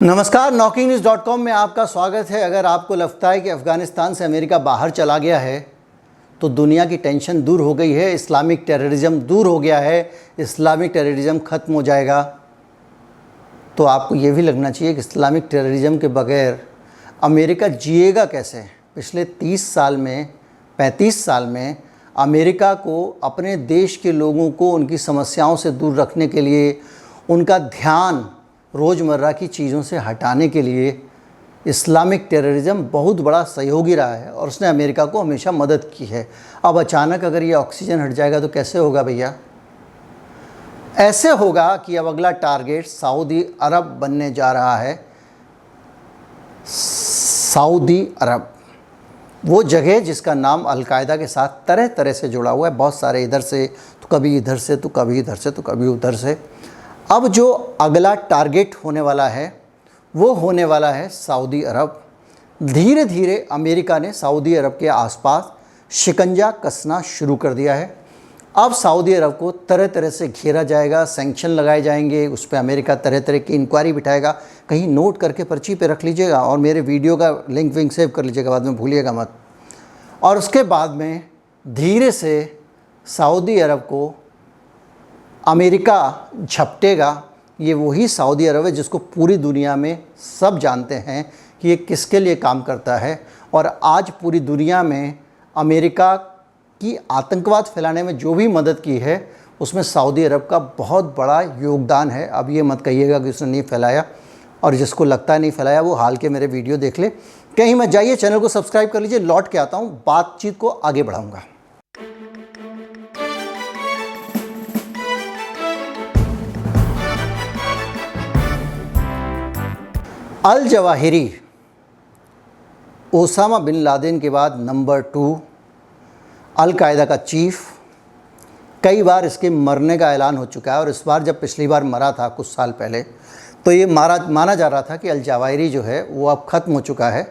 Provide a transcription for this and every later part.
नमस्कार, knocking-news.com में आपका स्वागत है। अगर आपको लगता है कि अफ़गानिस्तान से अमेरिका बाहर चला गया है तो दुनिया की टेंशन दूर हो गई है, इस्लामिक टेररिज्म दूर हो गया है, इस्लामिक टेररिज्म ख़त्म हो जाएगा, तो आपको ये भी लगना चाहिए कि इस्लामिक टेररिज्म के बगैर अमेरिका जिएगा कैसे। पिछले 30 साल में 35 साल में अमेरिका को अपने देश के लोगों को उनकी समस्याओं से दूर रखने के लिए, उनका ध्यान रोज़मर्रा की चीज़ों से हटाने के लिए इस्लामिक टेररिज्म बहुत बड़ा सहयोगी रहा है और उसने अमेरिका को हमेशा मदद की है। अब अचानक अगर ये ऑक्सीजन हट जाएगा तो कैसे होगा भैया? ऐसे होगा कि अब अगला टारगेट सऊदी अरब बनने जा रहा है। सऊदी अरब, वो जगह जिसका नाम अलकायदा के साथ तरह तरह से जुड़ा हुआ है, बहुत सारे इधर से तो कभी इधर से तो कभी इधर से तो कभी उधर से। अब जो अगला टारगेट होने वाला है वो होने वाला है सऊदी अरब। धीरे धीरे अमेरिका ने सऊदी अरब के आसपास शिकंजा कसना शुरू कर दिया है। अब सऊदी अरब को तरह तरह से घेरा जाएगा, सैंक्शन लगाए जाएंगे, उस पर अमेरिका तरह तरह की इंक्वायरी बिठाएगा। कहीं नोट करके पर्ची पे रख लीजिएगा और मेरे वीडियो का लिंक सेव कर लीजिएगा, बाद में भूलिएगा मत। और उसके बाद में धीरे से सऊदी अरब को अमेरिका झपटेगा। ये वही सऊदी अरब है जिसको पूरी दुनिया में सब जानते हैं कि ये किसके लिए काम करता है, और आज पूरी दुनिया में अमेरिका की आतंकवाद फैलाने में जो भी मदद की है उसमें सऊदी अरब का बहुत बड़ा योगदान है। अब ये मत कहिएगा कि उसने नहीं फैलाया, और जिसको लगता है नहीं फैलाया वो हाल के मेरे वीडियो देख ले। कहीं मत जाइए, चैनल को सब्सक्राइब कर लीजिए। लौट के आता हूँ, बातचीत को आगे बढ़ाऊँगा। Al Zawahiri Osama bin Laden के बाद नंबर 2 अलकायदा का चीफ। कई बार इसके मरने का ऐलान हो चुका है, और इस बार जब पिछली बार मरा था कुछ साल पहले तो ये माना जा रहा था कि अल जवाहिरी जो है वो अब ख़त्म हो चुका है,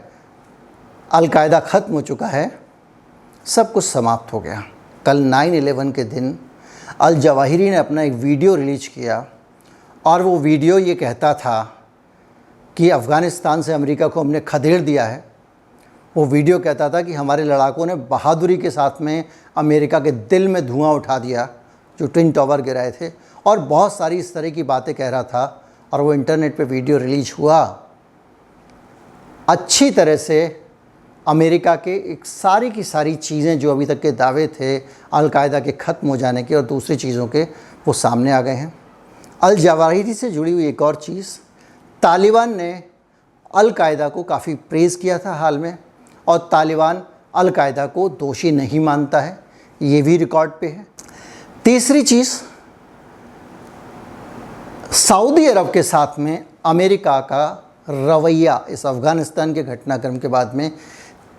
अलकायदा ख़त्म हो चुका है, सब कुछ समाप्त हो गया। कल 9/11 के दिन अल जवाहिरी ने अपना एक वीडियो रिलीज़ किया, और वो वीडियो ये कहता था कि अफ़गानिस्तान से अमेरिका को हमने खदेड़ दिया है। वो वीडियो कहता था कि हमारे लड़ाकों ने बहादुरी के साथ में अमेरिका के दिल में धुआं उठा दिया जो ट्विन टावर गिराए थे, और बहुत सारी इस तरह की बातें कह रहा था। और वो इंटरनेट पे वीडियो रिलीज हुआ। अच्छी तरह से अमेरिका के एक सारी की सारी चीज़ें जो अभी तक के दावे थे अलकायदा के ख़त्म हो जाने के और दूसरी चीज़ों के, वो सामने आ गए हैं। अल जवाहिरी से जुड़ी हुई एक और चीज़, तालिबान ने अलकायदा को काफ़ी प्रेज़ किया था हाल में, और तालिबान अलकायदा को दोषी नहीं मानता है, ये भी रिकॉर्ड पे है। तीसरी चीज़, सऊदी अरब के साथ में अमेरिका का रवैया इस अफ़गानिस्तान के घटनाक्रम के बाद में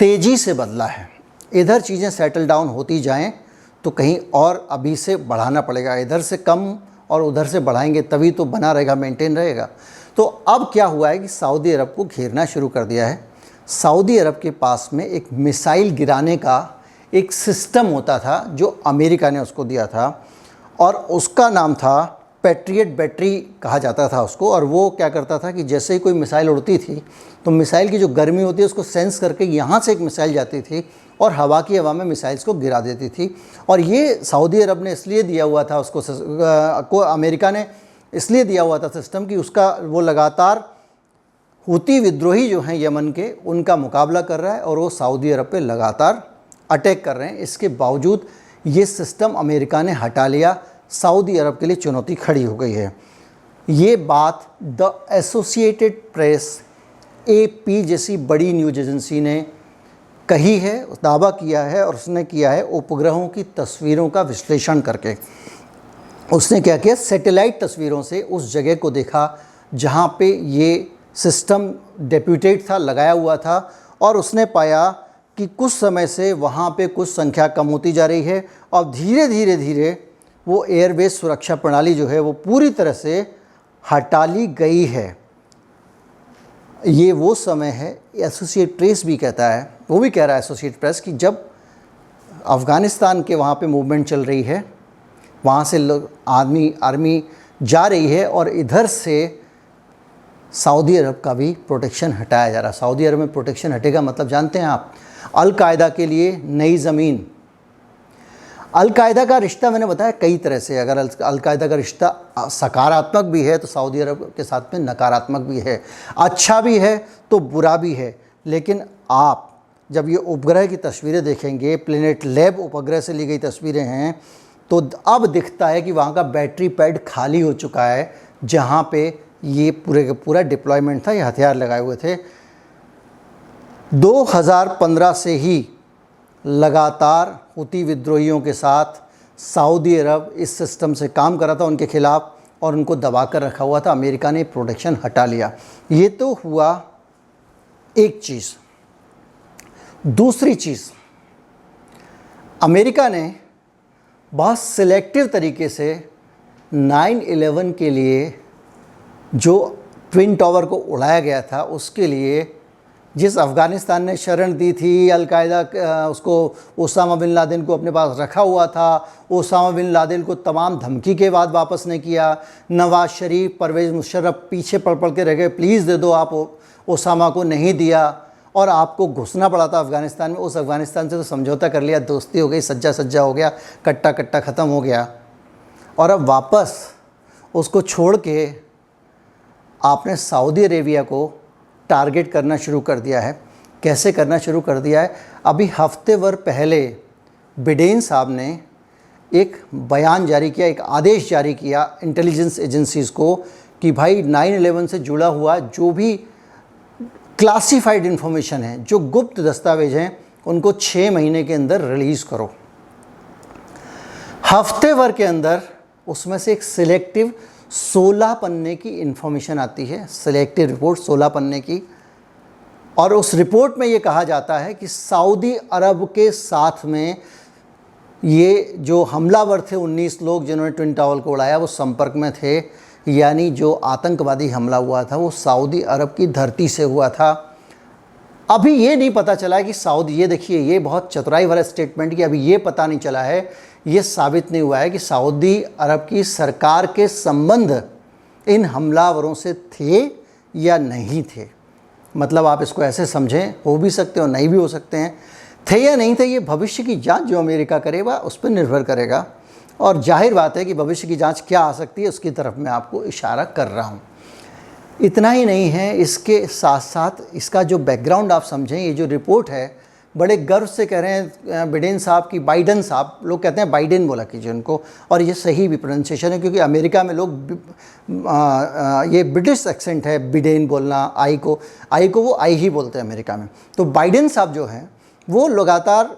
तेज़ी से बदला है। इधर चीज़ें सेटल डाउन होती जाएं तो कहीं और अभी से बढ़ाना पड़ेगा, इधर से कम और उधर से बढ़ाएंगे तभी तो बना रहेगा, मेंटेन रहेगा। तो अब क्या हुआ है कि सऊदी अरब को घेरना शुरू कर दिया है। सऊदी अरब के पास में एक मिसाइल गिराने का एक सिस्टम होता था जो अमेरिका ने उसको दिया था, और उसका नाम था पैट्रियट बैटरी कहा जाता था उसको। और वो क्या करता था कि जैसे ही कोई मिसाइल उड़ती थी तो मिसाइल की जो गर्मी होती है उसको सेंस करके यहाँ से एक मिसाइल जाती थी और हवा में मिसाइल्स को गिरा देती थी। और ये सऊदी अरब ने इसलिए दिया हुआ था उसको, अमेरिका ने इसलिए दिया हुआ था सिस्टम कि उसका वो लगातार हूती विद्रोही जो हैं यमन के, उनका मुकाबला कर रहा है और वो सऊदी अरब पे लगातार अटैक कर रहे हैं। इसके बावजूद ये सिस्टम अमेरिका ने हटा लिया। सऊदी अरब के लिए चुनौती खड़ी हो गई है। ये बात द एसोसिएटेड प्रेस, AP जैसी बड़ी न्यूज़ एजेंसी ने कही है, दावा किया है, और उसने किया है उपग्रहों की तस्वीरों का विश्लेषण करके। उसने क्या किया, सैटेलाइट तस्वीरों से उस जगह को देखा जहाँ पे ये सिस्टम डेप्यूटेड था, लगाया हुआ था, और उसने पाया कि कुछ समय से वहाँ पे कुछ संख्या कम होती जा रही है, और धीरे धीरे वो एयरबेस सुरक्षा प्रणाली जो है वो पूरी तरह से हटा ली गई है। ये वो समय है, एसोसिएट प्रेस भी कहता है, वो भी कह रहा है एसोसिएट प्रेस, कि जब अफ़गानिस्तान के वहाँ पे मूवमेंट चल रही है, वहाँ से लोग आर्मी जा रही है, और इधर से सऊदी अरब का भी प्रोटेक्शन हटाया जा रहा है। सऊदी अरब में प्रोटेक्शन हटेगा मतलब जानते हैं आप, अल-कायदा के लिए नई ज़मीन। अल-कायदा का रिश्ता मैंने बताया कई तरह से, अगर अल-कायदा का रिश्ता सकारात्मक भी है तो सऊदी अरब के साथ में नकारात्मक भी है, अच्छा भी है तो बुरा भी है। लेकिन आप जब ये उपग्रह की तस्वीरें देखेंगे, प्लेनेट लैब उपग्रह से ली गई तस्वीरें हैं, तो अब दिखता है कि वहाँ का बैटरी पैड खाली हो चुका है, जहाँ पे ये पूरे का पूरा डिप्लॉयमेंट था, ये हथियार लगाए हुए थे। 2015 से ही लगातार हुती विद्रोहियों के साथ सऊदी अरब इस सिस्टम से काम कर रहा था उनके खिलाफ, और उनको दबा कर रखा हुआ था। अमेरिका ने प्रोटेक्शन हटा लिया। ये तो हुआ एक चीज़। दूसरी चीज़, अमेरिका ने बहुत सिलेक्टिव तरीके से 9/11 के लिए जो ट्विन टावर को उड़ाया गया था, उसके लिए जिस अफ़गानिस्तान ने शरण दी थी, अल-कायदा उसको ओसामा बिन लादेन को अपने पास रखा हुआ था, ओसामा बिन लादेन को तमाम धमकी के बाद वापस नहीं किया। नवाज़ शरीफ, परवेज़ मुशर्रफ पीछे पड़ के रह गए, प्लीज़ दे दो, आप ओसामा को नहीं दिया, और आपको घुसना पड़ा था अफ़गानिस्तान में। उस अफ़गानिस्तान से तो समझौता कर लिया, दोस्ती हो गई, सज्जा सज्जा हो गया, कट्टा कट्टा ख़त्म हो गया, और अब वापस उसको छोड़ के आपने सऊदी अरेबिया को टारगेट करना शुरू कर दिया है। कैसे करना शुरू कर दिया है? अभी हफ्ते भर पहले बिडेन साहब ने एक बयान जारी किया, एक आदेश जारी किया इंटेलिजेंस एजेंसीज़ को कि भाई 9/11 से जुड़ा हुआ जो भी क्लासिफाइड इन्फॉर्मेशन है, जो गुप्त दस्तावेज हैं, उनको 6 महीने के अंदर रिलीज़ करो। हफ्ते भर के अंदर उसमें से एक सिलेक्टिव 16 पन्ने की इन्फॉर्मेशन आती है, सिलेक्टिव रिपोर्ट 16 पन्ने की, और उस रिपोर्ट में ये कहा जाता है कि सऊदी अरब के साथ में ये जो हमलावर थे 19 लोग जिन्होंने ट्विन टावर को उड़ाया, वो संपर्क में थे। यानी जो आतंकवादी हमला हुआ था वो सऊदी अरब की धरती से हुआ था। अभी ये नहीं पता चला कि सऊदी, ये देखिए, ये बहुत चतुराई वाला स्टेटमेंट, कि अभी ये पता नहीं चला है, ये साबित नहीं हुआ है कि सऊदी अरब की सरकार के संबंध इन हमलावरों से थे या नहीं थे। मतलब आप इसको ऐसे समझें, हो भी सकते हो, नहीं भी हो सकते हैं। थे या नहीं थे, ये भविष्य की जांच जो अमेरिका करेगा उस पर निर्भर करेगा, और जाहिर बात है कि भविष्य की जांच क्या आ सकती है उसकी तरफ मैं आपको इशारा कर रहा हूँ। इतना ही नहीं है, इसके साथ साथ इसका जो बैकग्राउंड आप समझें, ये जो रिपोर्ट है बड़े गर्व से कह रहे हैं बिडेन साहब की, बाइडन साहब, लोग कहते हैं बाइडेन बोला कीजिए उनको, और ये सही भी प्रोनाउंसिएशन है, क्योंकि अमेरिका में लोग ये ब्रिटिश एक्सेंट है बिडेन बोलना, आई को वो आई ही बोलते हैं अमेरिका में। तो बाइडेन साहब जो हैं वो लगातार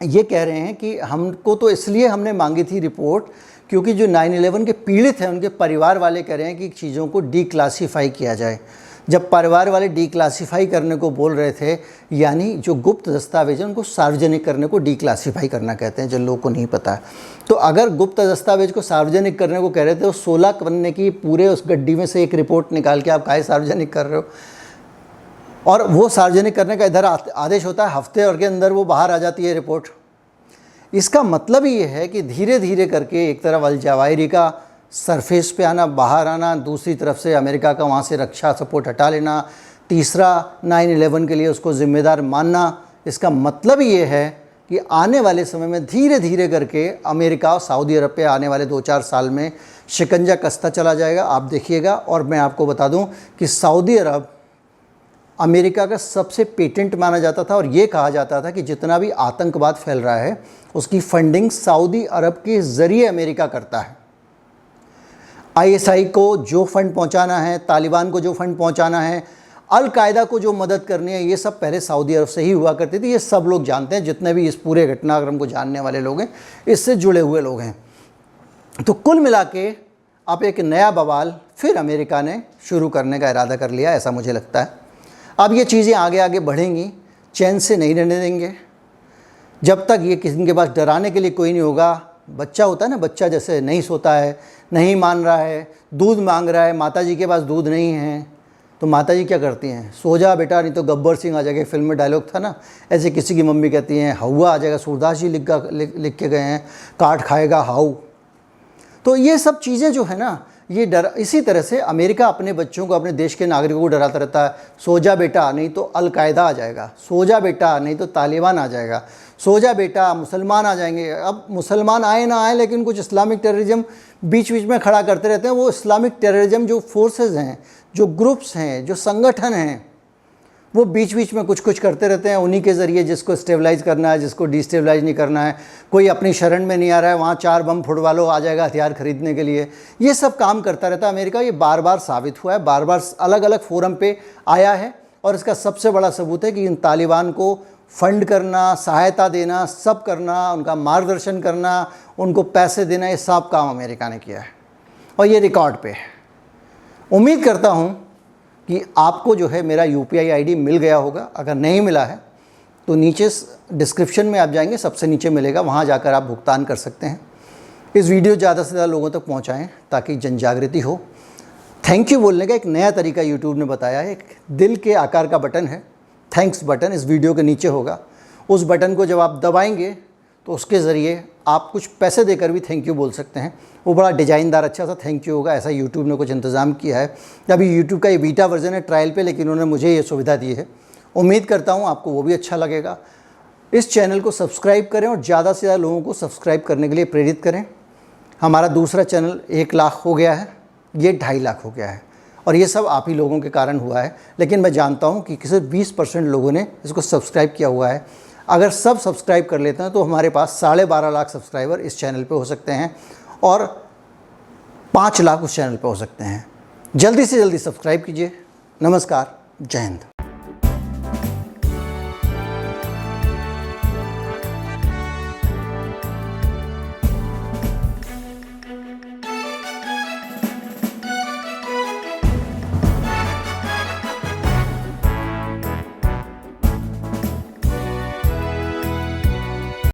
ये कह रहे हैं कि हमको तो इसलिए हमने मांगी थी रिपोर्ट क्योंकि जो 9/11 के पीड़ित हैं उनके परिवार वाले कह रहे हैं कि चीज़ों को डीक्लासीफाई किया जाए। जब परिवार वाले डीक्लासीफाई करने को बोल रहे थे, यानी जो गुप्त दस्तावेज हैं उनको सार्वजनिक करने को डीक्लासीफाई करना कहते हैं, जो लोगों को नहीं पता है। तो अगर गुप्त दस्तावेज को सार्वजनिक करने को कह रहे थे, तो 16 पन्ने की पूरे उस गड्डी में से एक रिपोर्ट निकाल के आप काहे सार्वजनिक कर रहे हो? और वो सार्वजनिक करने का इधर आदेश होता है, हफ्ते और के अंदर वो बाहर आ जाती है रिपोर्ट। इसका मतलब ये है कि धीरे धीरे करके एक तरफ अल जवाहिरी का सरफेस पे आना, बाहर आना, दूसरी तरफ से अमेरिका का वहाँ से रक्षा सपोर्ट हटा लेना, तीसरा 9/11 के लिए उसको ज़िम्मेदार मानना। इसका मतलब ये है कि आने वाले समय में धीरे धीरे करके अमेरिका और सऊदी अरब पे आने वाले 2-4 साल में शिकंजा कसता चला जाएगा, आप देखिएगा। और मैं आपको बता दूं कि सऊदी अरब अमेरिका का सबसे पेटेंट माना जाता था, और ये कहा जाता था कि जितना भी आतंकवाद फैल रहा है उसकी फंडिंग सऊदी अरब के ज़रिए अमेरिका करता है। ISI को जो फंड पहुंचाना है, तालिबान को जो फंड पहुंचाना है, अल-कायदा को जो मदद करनी है, ये सब पहले सऊदी अरब से ही हुआ करती थी। ये सब लोग जानते हैं, जितने भी इस पूरे घटनाक्रम को जानने वाले लोग हैं, इससे जुड़े हुए लोग हैं। तो कुल मिला के अब एक नया बवाल फिर अमेरिका ने शुरू करने का इरादा कर लिया, ऐसा मुझे लगता है। अब ये चीज़ें आगे आगे बढ़ेंगी, चैन से नहीं रहने देंगे जब तक ये किसी के पास डराने के लिए कोई नहीं होगा। बच्चा होता है ना, बच्चा जैसे नहीं सोता है, नहीं मान रहा है, दूध मांग रहा है, माताजी के पास दूध नहीं है, तो माताजी क्या करती हैं, सो जा बेटा नहीं तो गब्बर सिंह आ जाएगा। फिल्म में डायलॉग था ना, ऐसे किसी की मम्मी कहती हैं हवा आ जाएगा, सूरदास जी लिख के गए हैं, काट खाएगा हाउ। तो ये सब चीज़ें जो है ना, ये डर, इसी तरह से अमेरिका अपने बच्चों को, अपने देश के नागरिकों को डराता रहता है, सो जा बेटा नहीं तो अलकायदा आ जाएगा, सो जा बेटा नहीं तो तालिबान आ जाएगा, सो जा बेटा मुसलमान आ जाएंगे। अब मुसलमान आए ना आए, लेकिन कुछ इस्लामिक टेररिज्म बीच बीच में खड़ा करते रहते हैं। वो इस्लामिक टेररिज्म जो फोर्सेस हैं, जो ग्रुप्स हैं, जो संगठन हैं, वो बीच बीच में कुछ कुछ करते रहते हैं। उन्हीं के ज़रिए जिसको स्टेबलाइज करना है, जिसको डिस्टेबलाइज नहीं करना है, कोई अपनी शरण में नहीं आ रहा है, वहाँ 4 बम फुटवा लो, आ जाएगा हथियार खरीदने के लिए। ये सब काम करता रहता है अमेरिका। ये बार बार साबित हुआ है, बार बार अलग अलग फोरम पे आया है। और इसका सबसे बड़ा सबूत है कि इन तालिबान को फंड करना, सहायता देना, सब करना, उनका मार्गदर्शन करना, उनको पैसे देना, ये सब काम अमेरिका ने किया है और ये रिकॉर्ड पे है। उम्मीद करता हूँ कि आपको जो है मेरा UPI ID मिल गया होगा। अगर नहीं मिला है तो नीचे डिस्क्रिप्शन में आप जाएंगे, सबसे नीचे मिलेगा, वहाँ जाकर आप भुगतान कर सकते हैं। इस वीडियो ज़्यादा से ज़्यादा लोगों तक पहुँचाएँ ताकि जन जागृति हो। थैंक यू बोलने का एक नया तरीका यूट्यूब ने बताया है। एक दिल के आकार का बटन है, थैंक्स बटन, इस वीडियो के नीचे होगा। उस बटन को जब आप दबाएंगे तो उसके ज़रिए आप कुछ पैसे देकर भी थैंक यू बोल सकते हैं। वो बड़ा डिज़ाइनदार अच्छा सा थैंक यू होगा, ऐसा यूट्यूब ने कुछ इंतज़ाम किया है। अभी यूट्यूब का ये बीटा वर्जन है ट्रायल पे, लेकिन उन्होंने मुझे ये सुविधा दी है। उम्मीद करता हूँ आपको वो भी अच्छा लगेगा। इस चैनल को सब्सक्राइब करें और ज़्यादा से ज़्यादा लोगों को सब्सक्राइब करने के लिए प्रेरित करें। हमारा दूसरा चैनल 1 लाख हो गया है, ये 2.5 लाख हो गया है और ये सब आप ही लोगों के कारण हुआ है। लेकिन मैं जानता हूँ कि सिर्फ 20% लोगों ने इसको सब्सक्राइब किया हुआ है। अगर सब सब्सक्राइब कर लेते हैं तो हमारे पास 12.5 लाख सब्सक्राइबर इस चैनल पे हो सकते हैं और 5 लाख उस चैनल पे हो सकते हैं। जल्दी से जल्दी सब्सक्राइब कीजिए। नमस्कार, जय हिंद।